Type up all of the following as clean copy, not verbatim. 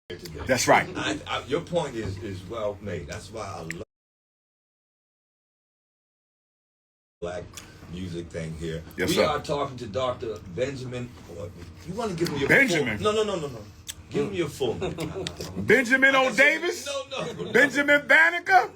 today. That's right. Your point is well made. That's why I love black music thing here. Yes, we sir. are talking to Dr. Benjamin. You want to give him your Benjamin? Full, no. Give him your full name. Benjamin O. Davis? No. Benjamin Banneker?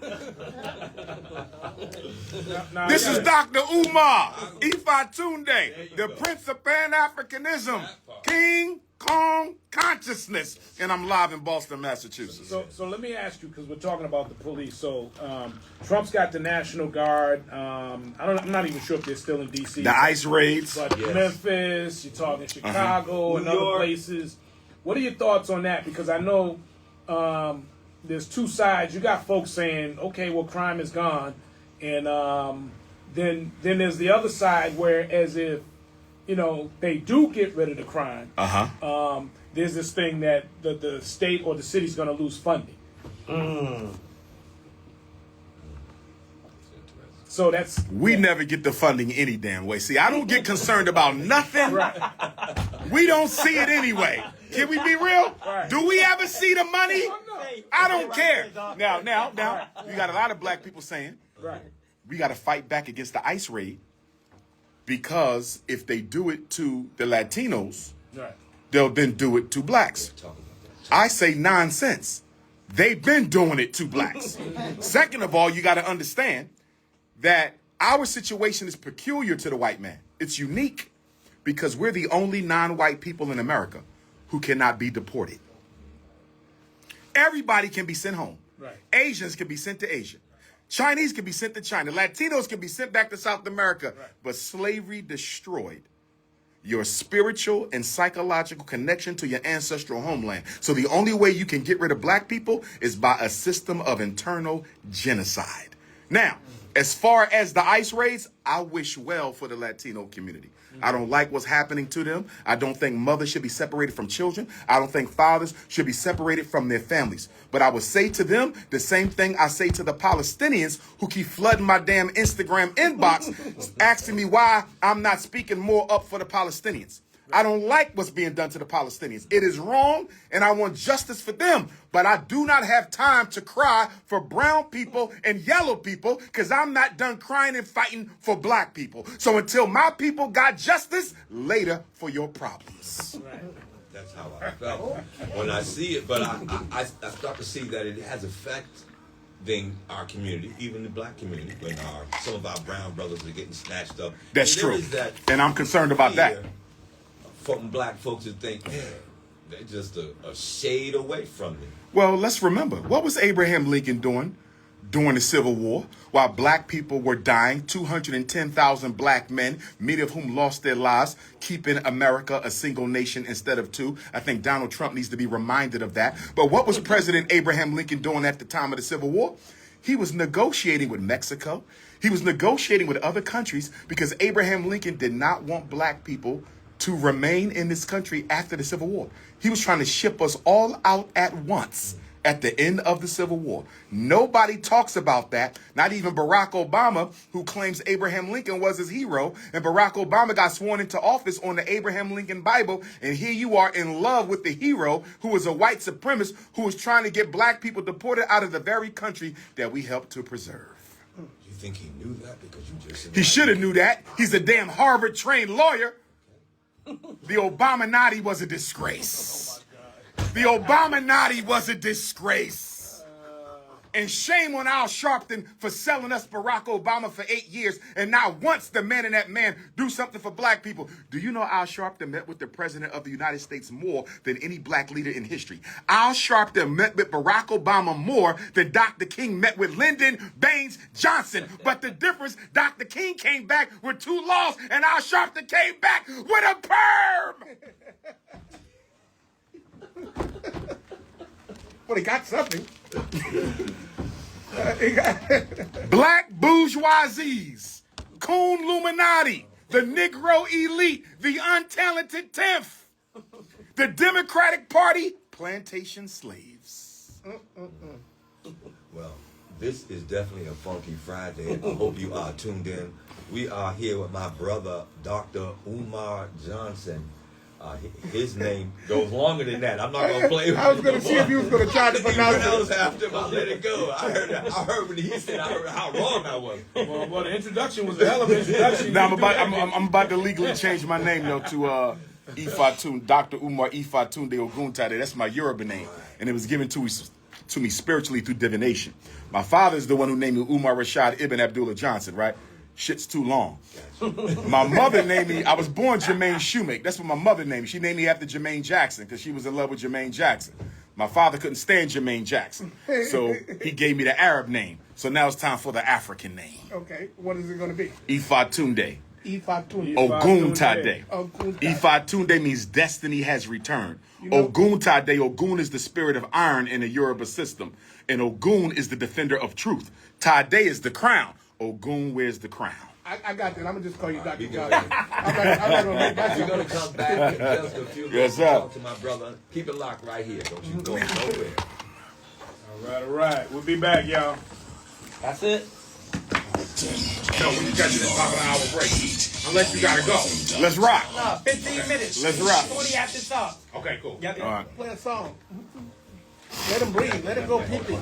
This is Dr. Umar Ifa Tunde, the Prince of Pan-Africanism, King Kong Consciousness, and I'm live in Boston, Massachusetts. So let me ask you, because we're talking about the police. So Trump's got the National Guard. I'm not even sure if they're still in D.C. The ICE raids. But Memphis, you're talking Chicago and other places. What are your thoughts on that? Because I know there's two sides. You got folks saying, okay, well, crime is gone. And then there's the other side where as if, they do get rid of the crime. There's this thing that the state or the city's going to lose funding. So we never get the funding any damn way. See, I don't get concerned about nothing. Right. We don't see it anyway. Can we be real? Right. Do we ever see the money? I don't care. Now, you got a lot of black people saying, Right. we got to fight back against the ICE raid because if they do it to the Latinos, Right. they'll then do it to blacks. I say nonsense. They've been doing it to blacks. Second of all, you got to understand that our situation is peculiar to the white man. It's unique because we're the only non-white people in America who cannot be deported. Everybody can be sent home. Right. Asians can be sent to Asia. Chinese can be sent to China. Latinos can be sent back to South America. Right. But slavery destroyed your spiritual and psychological connection to your ancestral homeland. So the only way you can get rid of black people is by a system of internal genocide. Now, as far as the ICE raids, I wish well for the Latino community. I don't like what's happening to them. I don't think mothers should be separated from children. I don't think fathers should be separated from their families. But I would say to them the same thing I say to the Palestinians who keep flooding my damn Instagram inbox, asking me why I'm not speaking more up for the Palestinians. I don't like what's being done to the Palestinians. It is wrong, and I want justice for them. But I do not have time to cry for brown people and yellow people because I'm not done crying and fighting for black people. So until my people got justice, later for your problems. Right. That's how I felt when I see it. But I start to see that it has affecting our community, even the black community, when some of our brown brothers are getting snatched up. That's true. And I'm concerned about that. From black folks who think, man, they're just a shade away from me. Well, let's remember, what was Abraham Lincoln doing during the Civil War while black people were dying? 210,000 black men, many of whom lost their lives, keeping America a single nation instead of two. I think Donald Trump needs to be reminded of that. But what was President Abraham Lincoln doing at the time of the Civil War? He was negotiating with Mexico. He was negotiating with other countries because Abraham Lincoln did not want black people to remain in this country after the Civil War. He was trying to ship us all out at once at the end of the Civil War. Nobody talks about that, not even Barack Obama, who claims Abraham Lincoln was his hero. And Barack Obama got sworn into office on the Abraham Lincoln Bible. And here you are in love with the hero who was a white supremacist who was trying to get black people deported out of the very country that we helped to preserve. You think he knew that? Because you just said he should have knew that. He's a damn Harvard-trained lawyer. The Obama-Nati was a disgrace. The Obama-Nati was a disgrace. And shame on Al Sharpton for selling us Barack Obama for 8 years. And not once the man and that man do something for black people. Do you know Al Sharpton met with the president of the United States more than any black leader in history? Al Sharpton met with Barack Obama more than Dr. King met with Lyndon Baines Johnson. But the difference, Dr. King came back with 2 laws and Al Sharpton came back with a perm. Well, he got something. Black bourgeoisies, coon Illuminati, the Negro elite, the untalented 10th, the Democratic Party, plantation slaves. Well, this is definitely a funky Friday. I hope you are tuned in. We are here with my brother, Dr. Umar Johnson. His name goes longer than that. I'm not gonna play with I was it gonna no see more. if you was gonna try to pronounce it. Else after him, I let it go. I heard when he said, I heard how wrong I was. Well, the introduction was a hell of an introduction. Now I'm about to legally change my name though to Ifatun, Dr. Umar Ifatun de Oguntade. That's my Yoruba name, and it was given to me spiritually through divination. My father's the one who named me Umar Rashad Ibn Abdullah Johnson, right? Shit's too long. My mother named me, I was born Jermaine Shoemake. That's what my mother named me. She named me after Jermaine Jackson because she was in love with Jermaine Jackson. My father couldn't stand Jermaine Jackson, so he gave me the Arab name. So now it's time for the African name. Okay, what is it going to be? Ifatunde. Ifatun. Oguntade. Oguntade. Ifatunde means destiny has returned. Oguntade, Ogun is the spirit of iron in the Yoruba system. And Ogun is the defender of truth. Tade is the crown. Ogun wears the crown. I got that. I'm going to just call you Dr. Johnson. I'm not going to make myself. We're going to come back in just a few minutes to talk to my brother. Keep it locked right here. Don't you go nowhere. All right. We'll be back, y'all. That's it. No, we got you to top of the hour break. Unless you gotta go. Let's rock. No, 15 minutes. Let's rock. 20 after talk. Okay, cool. Yep. All right. Play a song. Let him breathe. Let him go pee-pee.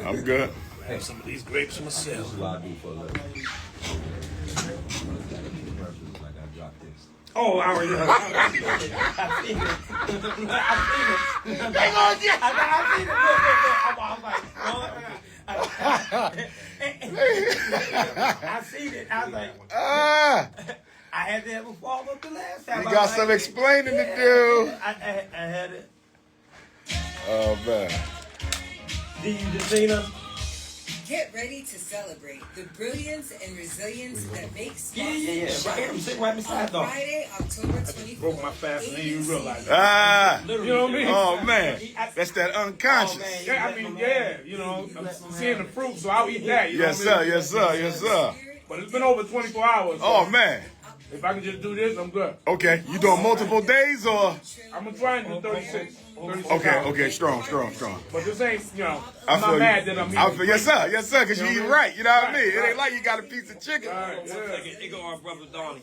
I'm good. Have some of these grapes myself. That's what I do for a living. Like I dropped this. Oh, I already know. I've seen it. I've seen it. I've seen it. I'm like, I seen it. I was like, I had to have a fall up the last time. You got some explaining to do. I had it. Oh, man. Did you just seen us? Get ready to celebrate the brilliance and resilience that makes Yeah. Right here. I'm sitting right beside on them. Friday, October 24th. Broke my fast and then you realize it. Literally. You know what I mean? Oh, man. That's that unconscious. Oh, man. Yeah, I mean, yeah, you know, I'm seeing the fruit, so I'll eat that. You know Yes, what I sir. mean? Yes, sir. Yes, sir. But it's been over 24 hours. So Oh, man. if I can just do this, I'm good. Okay. You doing multiple days or? I'm going to try and do 36. 36 Okay. hours. Okay. Strong. But this ain't, you know, I I'm feel not you. mad that I'm eating. I feel, yes, sir. Yes, sir. Because you eat right. You know what I mean? It Right. ain't like you got a piece of chicken. Right, yeah. They go our brother Donnie.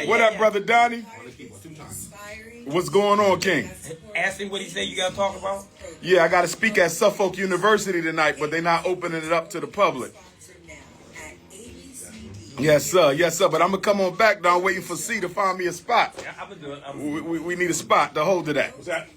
What up, brother Donnie? Inspiring. What's going on, King? Ask him what he said you got to talk about. Yeah, I got to speak at Suffolk University tonight, but they're not opening it up to the public. Sponsor now at ABCD. Yes, sir. Yes, sir. But I'm going to come on back now. I'm waiting for C to find me a spot. Yeah, I'm gonna do it. We need a spot to hold to that. What's that?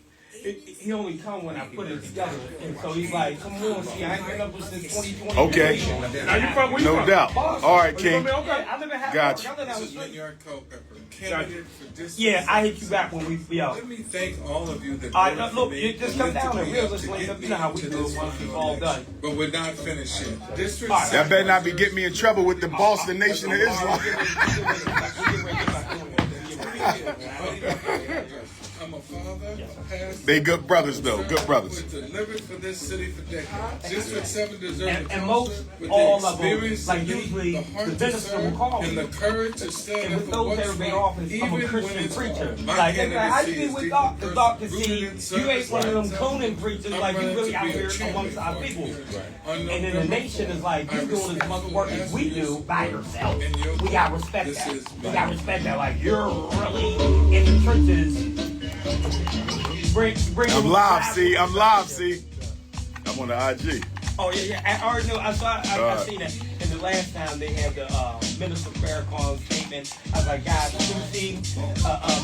He only come when I put it together, and so he's like, "Come on, see, I ain't been up since 2020." Okay. Now you from where you No from? doubt. All right, Oh, you from King. there? Okay. I live in Happy Gotcha. Park. I live down the This is street. Yard Culpepper, candidate for district. Yeah, I hit you back when we be out. Let me thank all of you that All right, voted look, for me you just come down and politically we'll to just link get up. You know how we me do to it this once we've all done. But we're not finished yet. District All right. That better not be getting me in trouble with the Boston Nation of Islam. I'm a father, pastor. They good brothers, though. Good brothers. Who delivered for this city for decades. District 7 deserves And a most, counselor with all the of them, experience like to lead, usually, the the heart to minister will serve, call and me. the courage to stand And up with for those that what's have been right, office, I'm a even when Christian it's preacher. hard. My Like, I candidacy be is with deeply Doc, because Doc can personal, see rooted in you service, ain't one of them right? cooning preachers, I'm like you running really to out be a here champion amongst our for it. people. On And then the November nation is 4th, like, you I doing as much work as we do by yourself. And your We gotta respect this that. is We my- gotta respect that. Like, you're really in the trenches. Bring I'm them live, traffic. see. I'm live, see. I'm on the IG. Oh yeah. I already know. I seen that. And the last time they had the Minister Farrakhan statement, I was like, guys, you see,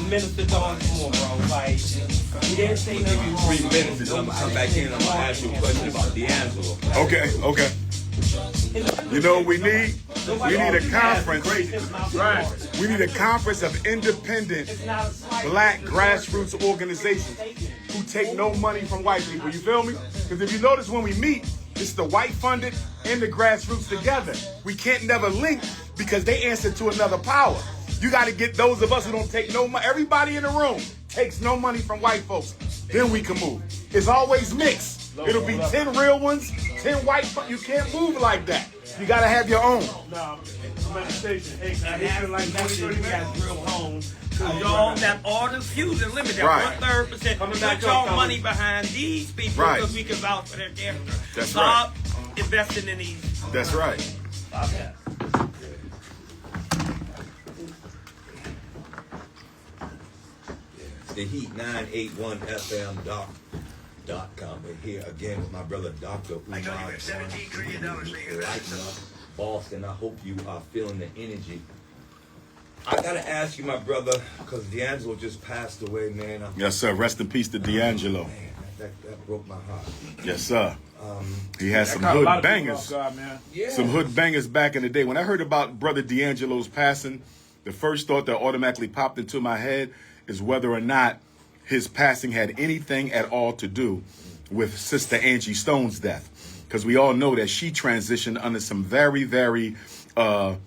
Minister Don, come on, bro. Like, he didn't say nothing wrong. 3 minutes and I'm gonna come back in and I'm gonna ask you a question about D'Angelo. Okay. You know what we need? We need a conference. Right. We need a conference of independent black grassroots organizations who take no money from white people. You feel me? Because if you notice when we meet, it's the white funded and the grassroots together. We can't never link because they answer to another power. You got to get those of us who don't take no money. Everybody in the room takes no money from white folks. Then we can move. It's always mixed. It'll be 10 real ones, 10 white folks. You can't move like that. You got to have your own. No, meditation. Hey, I And hit that's you like 20, 30 you guys minutes. real home. Cause y'all that all the few and limit that Right. 1/3%. Coming Put back y'all up, money fellas. behind these people Right. because we can vouch for their character. That's Stop investing in these. That's right. Stop that. the Heat 981FM.com. We're here again with my brother Dr. Umar. Lighting up Boston. I hope you are feeling the energy. I gotta ask you, my brother, because D'Angelo just passed away, man. Yes, sir. Rest in peace to D'Angelo. Man, that broke my heart. Yes, sir. He had some Got a lot hood of people bangers. off guard, man. Yeah. Some hood bangers back in the day. When I heard about Brother D'Angelo's passing, the first thought that automatically popped into my head is whether or not his passing had anything at all to do with Sister Angie Stone's death. Because we all know that she transitioned under some very, very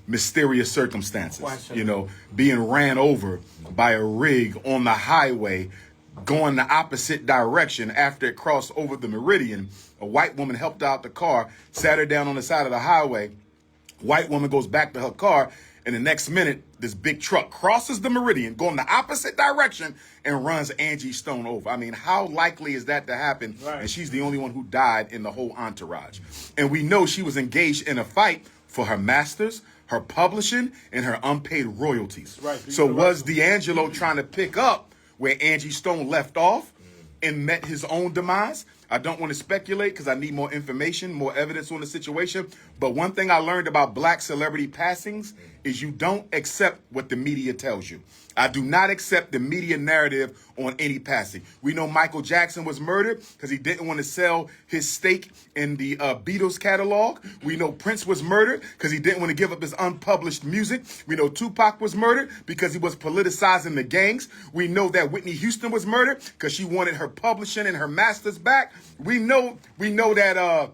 mysterious circumstances. You know, being ran over by a rig on the highway, going the opposite direction after it crossed over the meridian. A white woman helped out the car, sat her down on the side of the highway. White woman goes back to her car, and the next minute, this big truck crosses the meridian, going the opposite direction, and runs Angie Stone over. I mean, how likely is that to happen? Right. And she's the only one who died in the whole entourage. And we know she was engaged in a fight for her masters, her publishing, and her unpaid royalties. Right. So was D'Angelo trying to pick up where Angie Stone left off and met his own demise? I don't want to speculate because I need more information, more evidence on the situation. But one thing I learned about black celebrity passings is you don't accept what the media tells you. I do not accept the media narrative on any passing. We know Michael Jackson was murdered because he didn't want to sell his stake in the Beatles catalog. We know Prince was murdered because he didn't want to give up his unpublished music. We know Tupac was murdered because he was politicizing the gangs. We know that Whitney Houston was murdered because she wanted her publishing and her masters back. We know that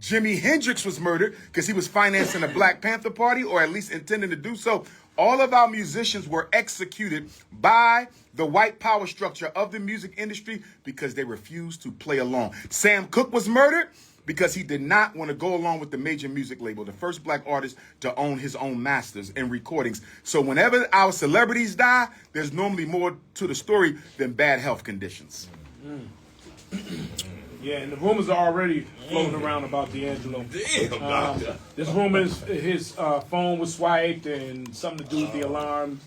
Jimi Hendrix was murdered because he was financing the Black Panther Party, or at least intending to do so. All of our musicians were executed by the white power structure of the music industry because they refused to play along. Sam Cooke was murdered because he did not want to go along with the major music label, the first black artist to own his own masters and recordings. So whenever our celebrities die, there's normally more to the story than bad health conditions. Yeah, and the rumors are already floating around about D'Angelo. Damn, doctor. This rumor is his phone was swiped and something to do with the alarm.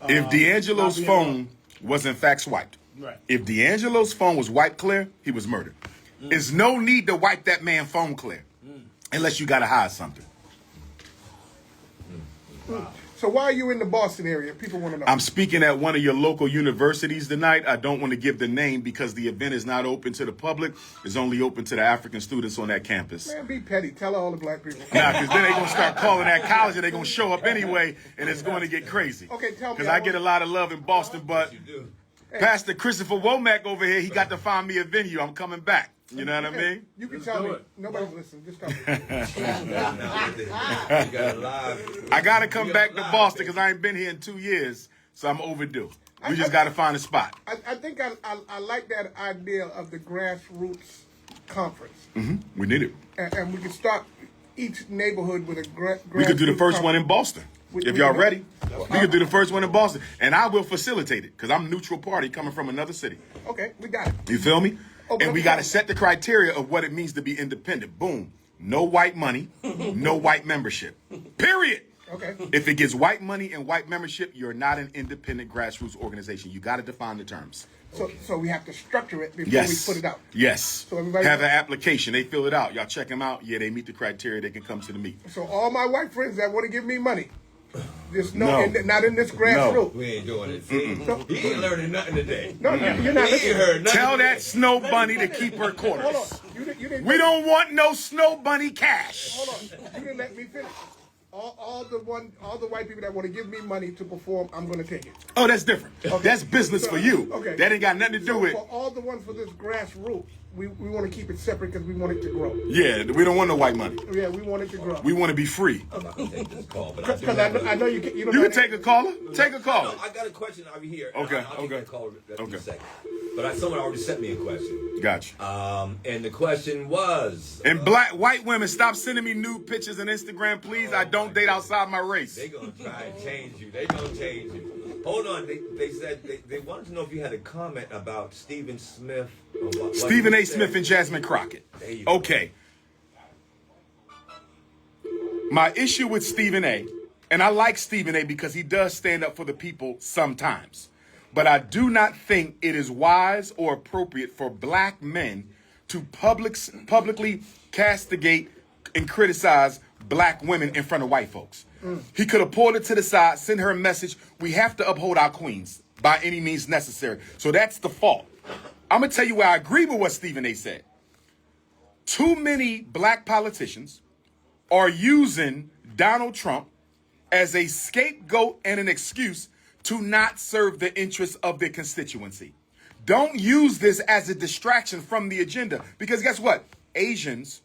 If D'Angelo's not being phone was in fact swiped, Right. if D'Angelo's phone was wiped clear, he was murdered. There's no need to wipe that man's phone clear unless you got to hide something. So why are you in the Boston area? People want to know. I'm speaking at one of your local universities tonight. I don't want to give the name because the event is not open to the public. It's only open to the African students on that campus. Man, be petty. Tell all the black people. Nah, because then they're going to start calling that college and they're going to show up anyway, and it's going to get crazy. Okay, tell me. Because I get a lot of love in Boston, but You do. Pastor Christopher Womack over here, he got to find me a venue. I'm coming back. You know what I mean? You can Let's tell do me. it. Nobody's listening. Just tell me. You got a live. I got to come back to Boston because I ain't been here in 2 years, so I'm overdue. We just got to find a spot. I think I like that idea of the grassroots conference. We need it. And we could start each neighborhood with a grassroots. We could do the first one in Boston. If y'all ready, we could do the first one in Boston. And I will facilitate it because I'm neutral party coming from another city. Okay, we got it. You feel me? Okay. And we got to set the criteria of what it means to be independent. Boom. No white money, no white membership. Period. Okay. If it gets white money and white membership, you're not an independent grassroots organization. You got to define the terms. So we have to structure it before Yes. we put it out. Yes. So everybody have knows. an application. They fill it out. Y'all check them out. Yeah, they meet the criteria. They can come to the meet. So all my white friends that want to give me money, just No. not in this grassroots. We ain't doing it. See? He ain't learning nothing today. No, you're not He ain't listening. heard nothing. Tell that today. snow bunny to keep her Hold quarters. on. You didn't We don't want no snow bunny cash. Hold on. You didn't let me finish. All the white people that want to give me money to perform, I'm going to take it. Oh, that's different. That's business for you. Okay. That ain't got nothing to do with. For all the ones for this grassroots, we want to keep it separate because we want it to grow. Yeah, we don't want no white money. Yeah, we want it to grow. We want to be free. I'm not gonna take this call, but I do Because have I know you can. You don't You can have- take a caller. Take a No, caller. I got a question over here. Okay, I'll take okay. that call in Okay. a second. But someone already sent me a question. Gotcha. And the question was... And white women, stop sending me nude pictures on Instagram, please. I don't date outside my race. They gonna try and change you. They gonna change you. Hold on. They said they wanted to know if you had a comment about Stephen Smith. Or what Stephen you A. said. Smith and Jasmine Crockett. There you go. Okay. My issue with Stephen A., and I like Stephen A. because he does stand up for the people sometimes. But I do not think it is wise or appropriate for black men to publicly castigate and criticize black women in front of white folks. He could have pulled her to the side, sent her a message. We have to uphold our queens by any means necessary. So that's the fault. I'm going to tell you where I agree with what Stephen A. said. Too many black politicians are using Donald Trump as a scapegoat and an excuse to not serve the interests of their constituency. Don't use this as a distraction from the agenda. Because guess what? Asians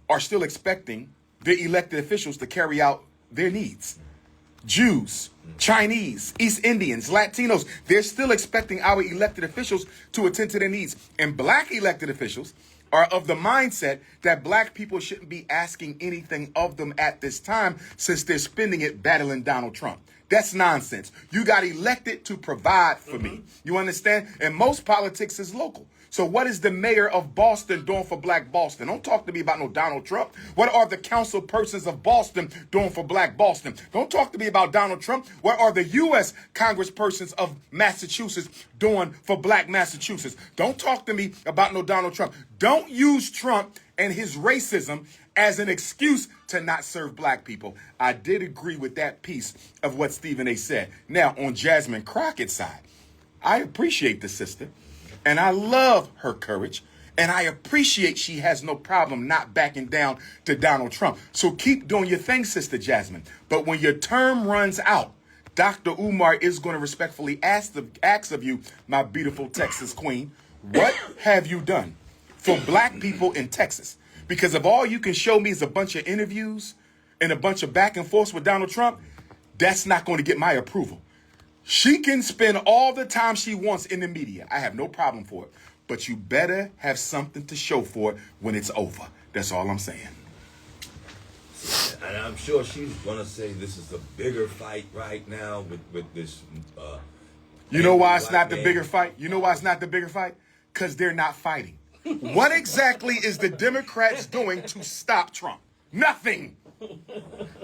are still expecting their elected officials to carry out their needs. Jews, Chinese, East Indians, Latinos, they're still expecting our elected officials to attend to their needs. And black elected officials are of the mindset that black people shouldn't be asking anything of them at this time since they're spending it battling Donald Trump. That's nonsense. You got elected to provide for me. You understand? And most politics is local. So what is the mayor of Boston doing for black Boston? Don't talk to me about no Donald Trump. What are the council persons of Boston doing for black Boston? Don't talk to me about Donald Trump. What are the U.S. congresspersons of Massachusetts doing for black Massachusetts? Don't talk to me about no Donald Trump. Don't use Trump and his racism as an excuse to not serve black people. I did agree with that piece of what Stephen A. said. Now, on Jasmine Crockett's side, I appreciate the sister. And I love her courage. And I appreciate she has no problem not backing down to Donald Trump. So keep doing your thing, Sister Jasmine. But when your term runs out, Dr. Umar is going to respectfully ask of you, my beautiful Texas queen, what have you done for black people in Texas? Because if all you can show me is a bunch of interviews and a bunch of back and forth with Donald Trump, that's not going to get my approval. She can spend all the time she wants in the media. I have no problem for it. But you better have something to show for it when it's over. That's all I'm saying. And I'm sure she's going to say this is the bigger fight right now with this. You know why it's not the bigger fight? You know why it's not the bigger fight? Because they're not fighting. What exactly is the Democrats doing to stop Trump? Nothing.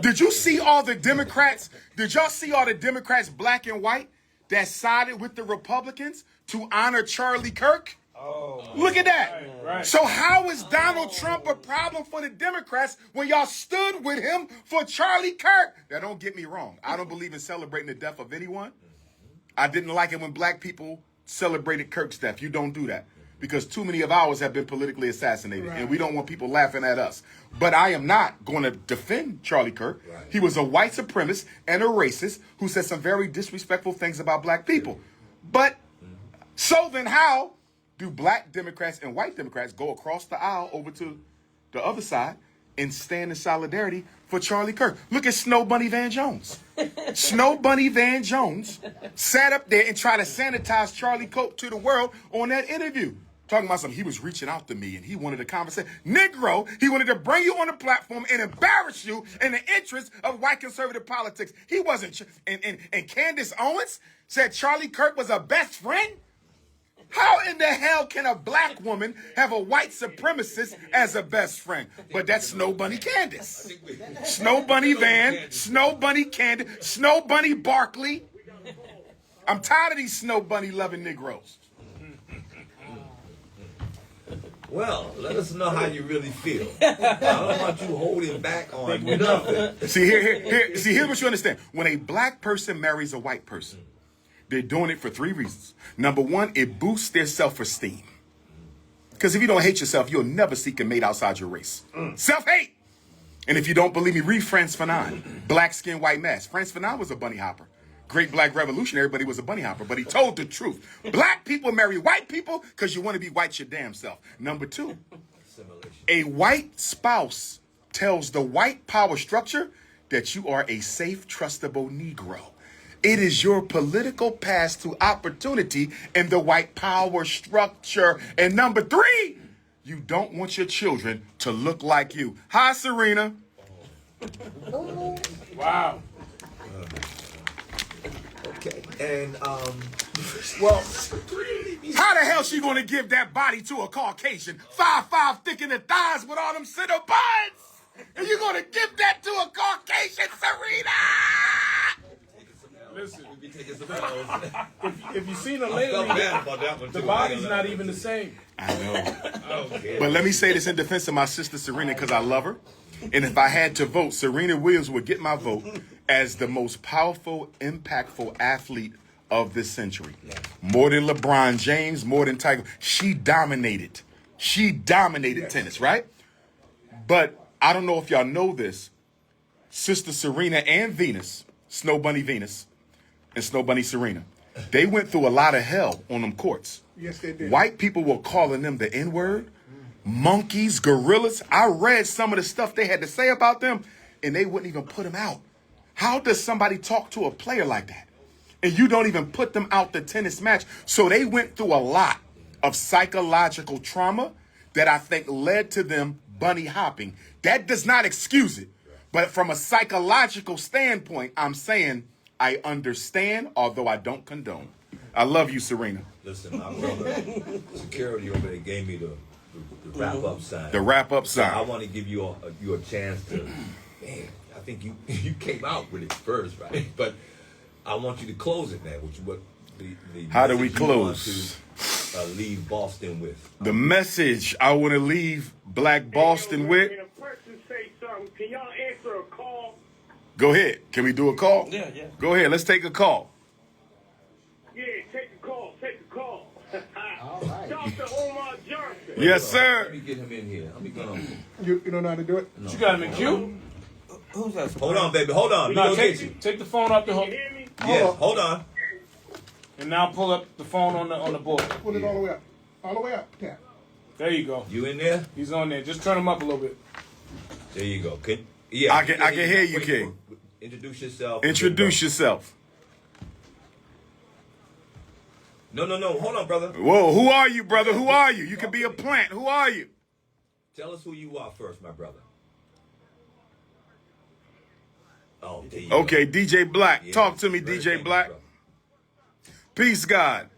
Did you see all the Democrats? Did y'all see all the Democrats, black and white, that sided with the Republicans to honor Charlie Kirk? Oh, look at that. Right. So how is Donald Trump a problem for the Democrats when y'all stood with him for Charlie Kirk? Now, don't get me wrong. I don't believe in celebrating the death of anyone. I didn't like it when black people celebrated Kirk's death. You don't do that. Because too many of ours have been politically assassinated, and we don't want people laughing at us. But I am not going to defend Charlie Kirk. Right. He was a white supremacist and a racist who said some very disrespectful things about black people. But so then how do black Democrats and white Democrats go across the aisle over to the other side and stand in solidarity for Charlie Kirk? Look at Snow Bunny Van Jones. Snow Bunny Van Jones sat up there and tried to sanitize Charlie Kirk to the world on that interview. Talking about something, he was reaching out to me and he wanted a conversation. Negro, he wanted to bring you on the platform and embarrass you in the interest of white conservative politics. He wasn't, and Candace Owens said Charlie Kirk was a best friend? How in the hell can a black woman have a white supremacist as a best friend? But that's Snow Bunny Candace. Snow Bunny Van, Snow Bunny Candace, Snow Bunny Barkley. I'm tired of these Snow Bunny loving Negroes. Well, let us know how you really feel. I don't want you holding back on nothing. See, here's what you understand. When a black person marries a white person, they're doing it for 3 reasons. Number one, it boosts their self-esteem. Because if you don't hate yourself, you'll never seek a mate outside your race. Self-hate. And if you don't believe me, read Frantz Fanon, Black Skin, White Mask. Frantz Fanon was a bunny hopper. Great black revolutionary, but he was a bunny hopper. But he told the truth. Black people marry white people because you want to be white your damn self. Number two, a white spouse tells the white power structure that you are a safe, trustable Negro. It is your political path to opportunity in the white power structure. And number three, you don't want your children to look like you. Hi, Serena. Wow. Okay, and well, how the hell she gonna give that body to a Caucasian, 5'5", thick in the thighs with all them center buns? And you gonna give that to a Caucasian, Serena? Listen, You taking some L's. If you've seen her I felt lately, bad about that one the too. body's not even the same. I know. Okay. But let me say this in defense of my sister Serena because I love her. And if I had to vote, Serena Williams would get my vote as the most powerful, impactful athlete of this century. More than LeBron James, more than Tiger. She dominated. She dominated tennis, right? But I don't know if y'all know this. Sister Serena and Venus, Snow Bunny Venus, and Snow Bunny Serena, they went through a lot of hell on them courts. Yes, they did. White people were calling them the N-word, monkeys, gorillas. I read some of the stuff they had to say about them, and they wouldn't even put them out. How does somebody talk to a player like that? And you don't even put them out the tennis match. So they went through a lot of psychological trauma that I think led to them bunny hopping. That does not excuse it. But from a psychological standpoint, I'm saying I understand, although I don't condone. I love you, Serena. Listen, my brother, security over there gave me the wrap up sign. The wrap up So I sign. want to give you a chance to. Man, I think you came out with it first, right? But I want you to close it now. What the How do we message you want close? to leave Boston with? The message I want to leave Black Boston with. When a person say something, can y'all answer a call? Go ahead. Can we do a call? Yeah. Go ahead. Let's take a call. Yeah, take a call. Take a call. Dr. Umar Johnson. Yes, Let sir. me get him in here. Let me go. You don't know how to do it? You got him in queue? Who's that? Hold on, baby. Hold on. Let me No, go get you. take the phone off the You hook, hear me? Yes. Hold on. and now pull up the phone on the board. Put it all the way up. All the way up. Tap. There you go. You in there? He's on there. Just turn him up a little bit. There you go. I can hear you, Wait, King. Introduce yourself. Introduce yourself. No. Hold on, brother. Whoa, who are you, brother? Who are you? You can be a plant. Who are you? Tell us who you are first, my brother. Oh, there you go. Okay, DJ Black. Yeah, Talk to me, very DJ famous, Black. brother. Peace, God.